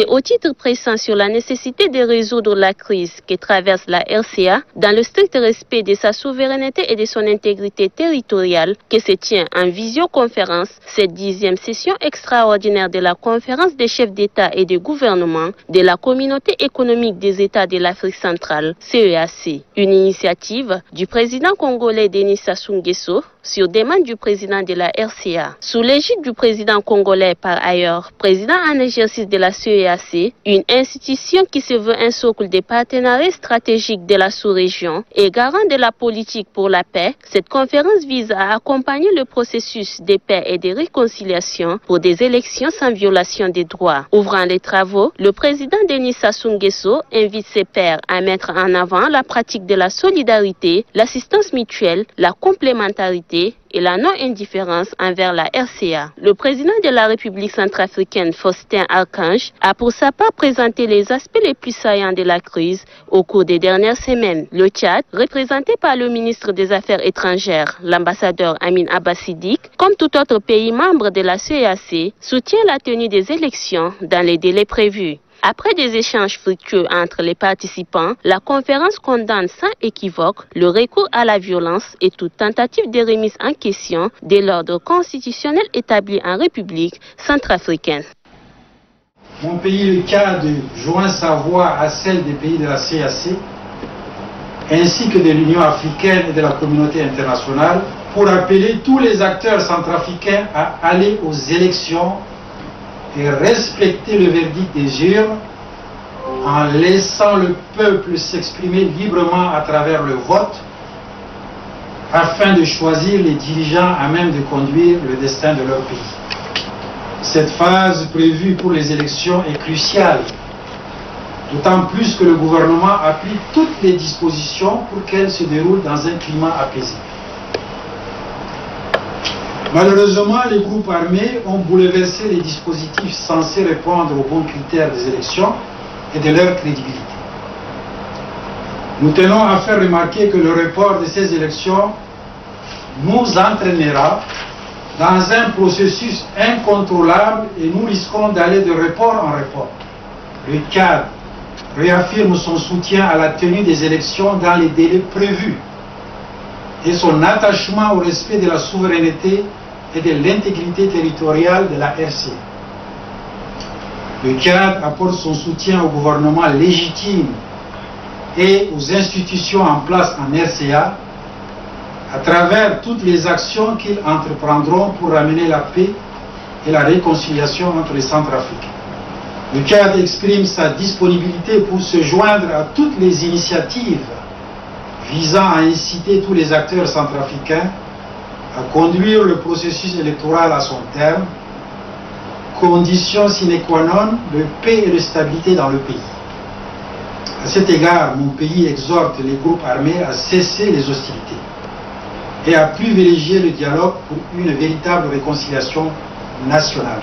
C'est au titre pressant sur la nécessité de résoudre la crise que traverse la RCA dans le strict respect de sa souveraineté et de son intégrité territoriale que se tient en visioconférence cette 10e session extraordinaire de la conférence des chefs d'État et de gouvernement de la Communauté économique des États de l'Afrique centrale, CEAC. Une initiative du président congolais Denis Sassou Nguesso sur demande du président de la RCA. Sous l'égide du président congolais par ailleurs, président en exercice de la CEAC, une institution qui se veut un socle de partenariat stratégique de la sous-région et garant de la politique pour la paix, cette conférence vise à accompagner le processus de paix et de réconciliation pour des élections sans violation des droits. Ouvrant les travaux, le président Denis Sassou Nguesso invite ses pairs à mettre en avant la pratique de la solidarité, l'assistance mutuelle, la complémentarité et la non-indifférence envers la RCA. Le président de la République centrafricaine, Faustin Archange, a pour sa part présenté les aspects les plus saillants de la crise au cours des dernières semaines. Le Tchad, représenté par le ministre des Affaires étrangères, l'ambassadeur Amin Abbasidik, comme tout autre pays membre de la CEAC, soutient la tenue des élections dans les délais prévus. Après des échanges fructueux entre les participants, la conférence condamne sans équivoque le recours à la violence et toute tentative de remise en question de l'ordre constitutionnel établi en République centrafricaine. Mon pays, le Tchad, joint sa voix à celle des pays de la CEAC, ainsi que de l'Union africaine et de la communauté internationale, pour appeler tous les acteurs centrafricains à aller aux élections et respecter le verdict des urnes en laissant le peuple s'exprimer librement à travers le vote afin de choisir les dirigeants à même de conduire le destin de leur pays. Cette phase prévue pour les élections est cruciale, d'autant plus que le gouvernement applique toutes les dispositions pour qu'elles se déroulent dans un climat apaisé. Malheureusement, les groupes armés ont bouleversé les dispositifs censés répondre aux bons critères des élections et de leur crédibilité. Nous tenons à faire remarquer que le report de ces élections nous entraînera dans un processus incontrôlable et nous risquons d'aller de report en report. Le Tchad réaffirme son soutien à la tenue des élections dans les délais prévus et son attachement au respect de la souveraineté et de l'intégrité territoriale de la RCA. Le Tchad apporte son soutien au gouvernement légitime et aux institutions en place en RCA à travers toutes les actions qu'ils entreprendront pour ramener la paix et la réconciliation entre les Centrafricains. Le Tchad exprime sa disponibilité pour se joindre à toutes les initiatives visant à inciter tous les acteurs centrafricains à conduire le processus électoral à son terme, condition sine qua non de paix et de stabilité dans le pays. À cet égard, mon pays exhorte les groupes armés à cesser les hostilités et à privilégier le dialogue pour une véritable réconciliation nationale.